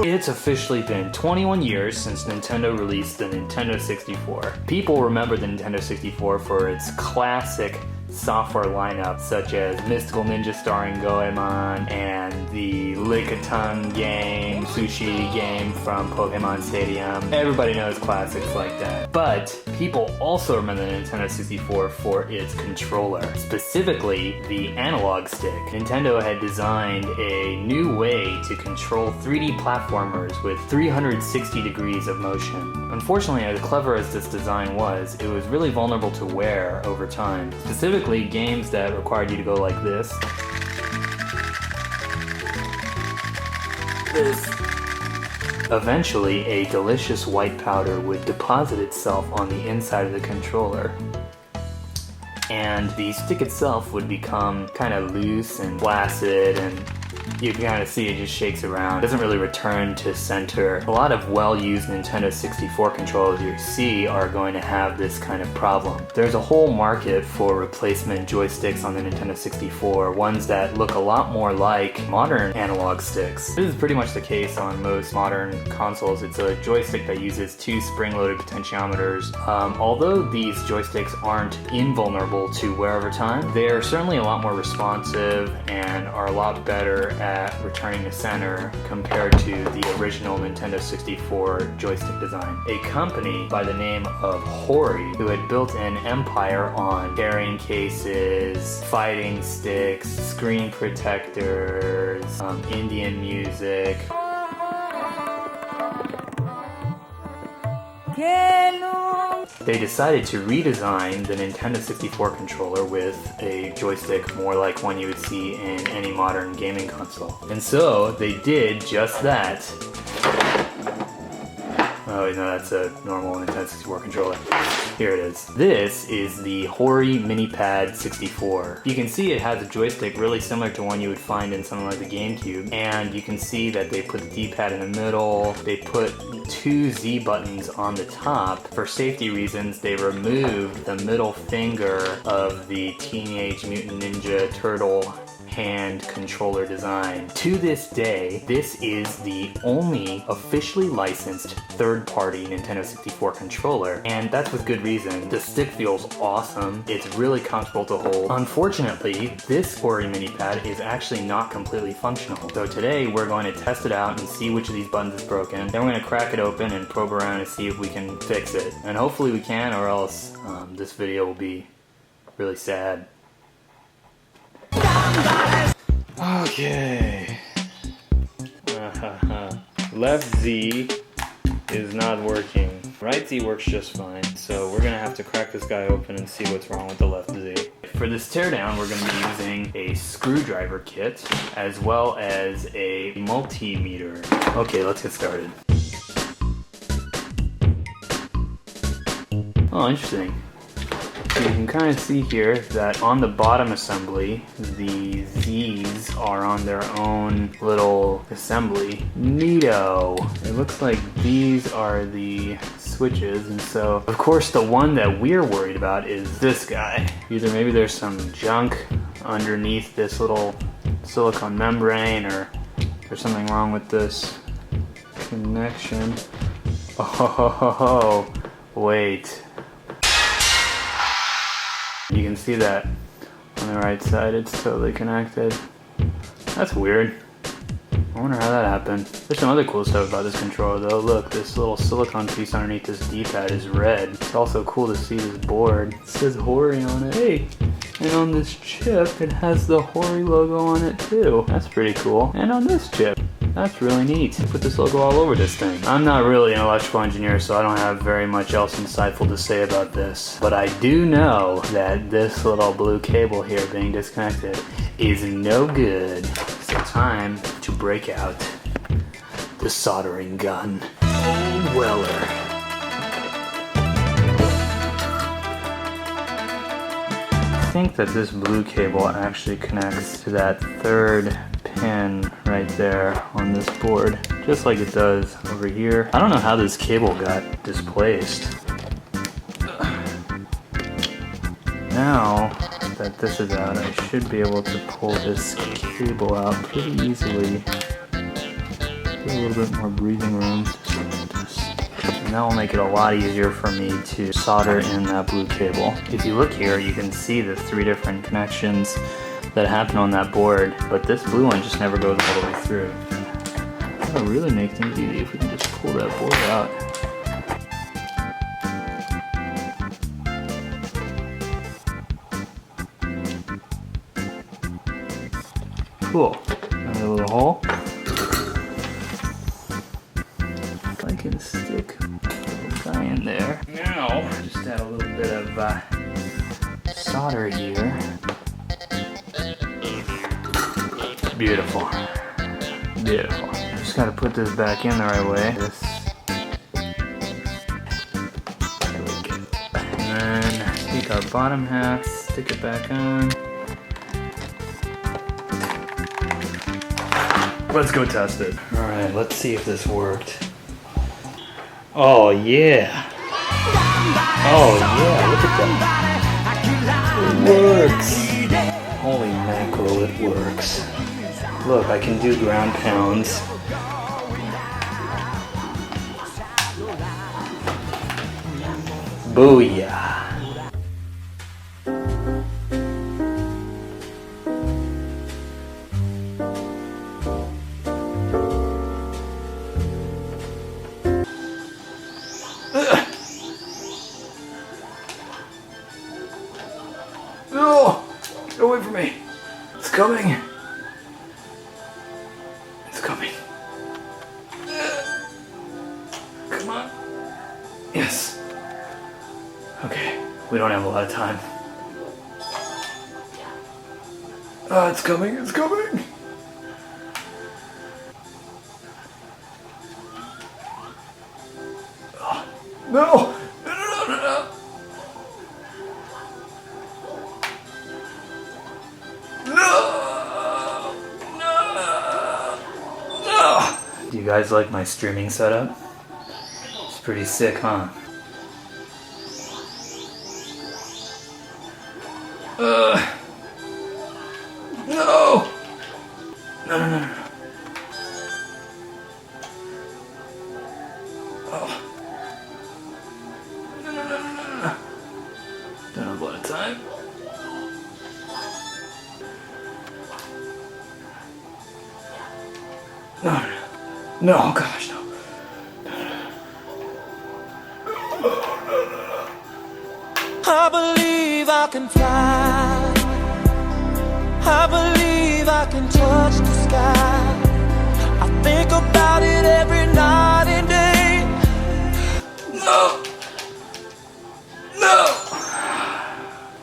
It's officially been 21 years since Nintendo released the Nintendo 64. People remember the Nintendo 64 for its classic software lineup such as Mystical Ninja starring Goemon and the Lick-a-Tongue game, Sushi game from Pokemon Stadium. Everybody knows classics like that. But people also remember the Nintendo 64 for its controller, specifically the analog stick. Nintendo had designed a new way to control 3D platformers with 360 degrees of motion. Unfortunately, as clever as this design was, it was really vulnerable to wear over time. Specifically, games that required you to go like this. Eventually, a delicious white powder would deposit itself on the inside of the controller, and the stick itself would become kind of loose and flaccid, and you can kind of see it just shakes around. It doesn't really return to center. A lot of well-used Nintendo 64 controllers you see are going to have this kind of problem. There's a whole market for replacement joysticks on the Nintendo 64, ones that look a lot more like modern analog sticks. This is pretty much the case on most modern consoles. It's a joystick that uses two spring-loaded potentiometers. Although these joysticks aren't invulnerable to wear over time, they're certainly a lot more responsive and are a lot better at returning to center compared to the original Nintendo 64 joystick design. A company by the name of Hori, who had built an empire on carrying cases, fighting sticks, screen protectors, Indian music. They decided to redesign the Nintendo 64 controller with a joystick more like one you would see in any modern gaming console. And so they did just that. Oh, no, that's a normal Nintendo 64 controller. Here it is. This is the Hori Minipad 64. You can see it has a joystick really similar to one you would find in something like the GameCube, and you can see that they put the D-pad in the middle. They put two Z buttons on the top. For safety reasons, they removed the middle finger of the Teenage Mutant Ninja Turtle hand controller design. To this day, this is the only officially licensed third-party Nintendo 64 controller, and that's with good reason. The stick feels awesome. It's really comfortable to hold. Unfortunately, this Hori Minipad is actually not completely functional. So today, we're going to test it out and see which of these buttons is broken. Then we're going to crack it open and probe around and see if we can fix it. And hopefully we can, or else this video will be really sad. Okay. Left Z is not working. Right Z works just fine, so we're gonna have to crack this guy open and see what's wrong with the left Z. For this teardown, we're gonna be using a screwdriver kit as well as a multimeter. Okay, let's get started. Oh, interesting. So you can kind of see here that on the bottom assembly, the Z's are on their own little assembly. Neato! It looks like these are the switches, and so of course the one that we're worried about is this guy. Either maybe there's some junk underneath this little silicone membrane, or there's something wrong with this connection. Oh, wait. You can see that on the right side it's totally connected. That's weird. I wonder how that happened. There's some other cool stuff about this controller though. Look, this little silicone piece underneath this D-pad is red. It's also cool to see this board. It says Hori on it. Hey! And on this chip, it has the Hori logo on it too. That's pretty cool. And on this chip. That's really neat. Put this logo all over this thing. I'm not really an electrical engineer, so I don't have very much else insightful to say about this. But I do know that this little blue cable here being disconnected is no good. So time to break out the soldering gun. Old Weller. I think that this blue cable actually connects to that third pin right there on this board, just like it does over here. I don't know how this cable got displaced. Now that this is out, I should be able to pull this cable out pretty easily. a little bit more breathing room. And that will make it a lot easier for me to solder in that blue cable. If you look here, you can see the 3 different connections that happen on that board, but this blue one just never goes all the way through. That'll really make things easy if we can just pull that board out. Cool. Another little hole. I can stick a little guy in there. Now, just add a little bit of solder here. Beautiful. Beautiful. Just gotta put this back in the right way. There we go. And then take our bottom half, stick it back on. Let's go test it. Alright, let's see if this worked. Oh yeah! Oh yeah, look at that. It works! Holy mackerel, it works. Look, I can do ground pounds. Booyah! No! Get away from me! It's coming! It's coming. Come on. Yes. Okay, we don't have a lot of time. It's coming, it's coming! Oh, no! Do you guys like my streaming setup? It's pretty sick, huh? No! No, no, no, no. Oh. No, no, no, no, no, no. Don't have a lot of time. No, no, no. No, gosh, no. I believe I can fly. I believe I can touch the sky. I think about it every night and day. No! No!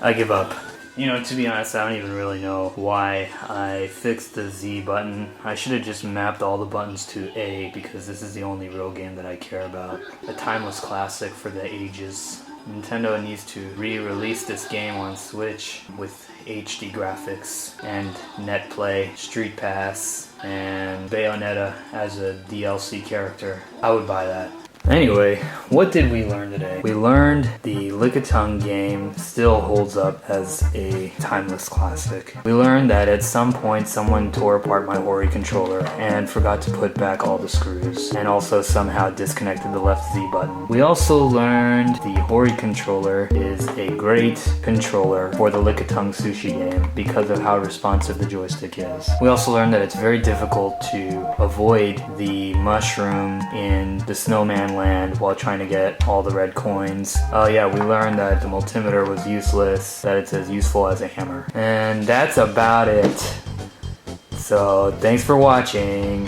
I give up. You know, to be honest, I don't even really know why I fixed the Z button. I should have just mapped all the buttons to A because this is the only real game that I care about. A timeless classic for the ages. Nintendo needs to re-release this game on Switch with HD graphics and net play, Street Pass, and Bayonetta as a DLC character. I would buy that. Anyway, what did we learn today? We learned the Lickitung game still holds up as a timeless classic. We learned that at some point someone tore apart my Hori controller and forgot to put back all the screws, and also somehow disconnected the left Z button. We also learned the Hori controller is a great controller for the Lickitung Sushi game because of how responsive the joystick is. We also learned that it's very difficult to avoid the mushroom in the snowman land while trying to get all the red coins. Oh yeah, we learned that the multimeter was useless, that it's as useful as a hammer. And that's about it. So thanks for watching.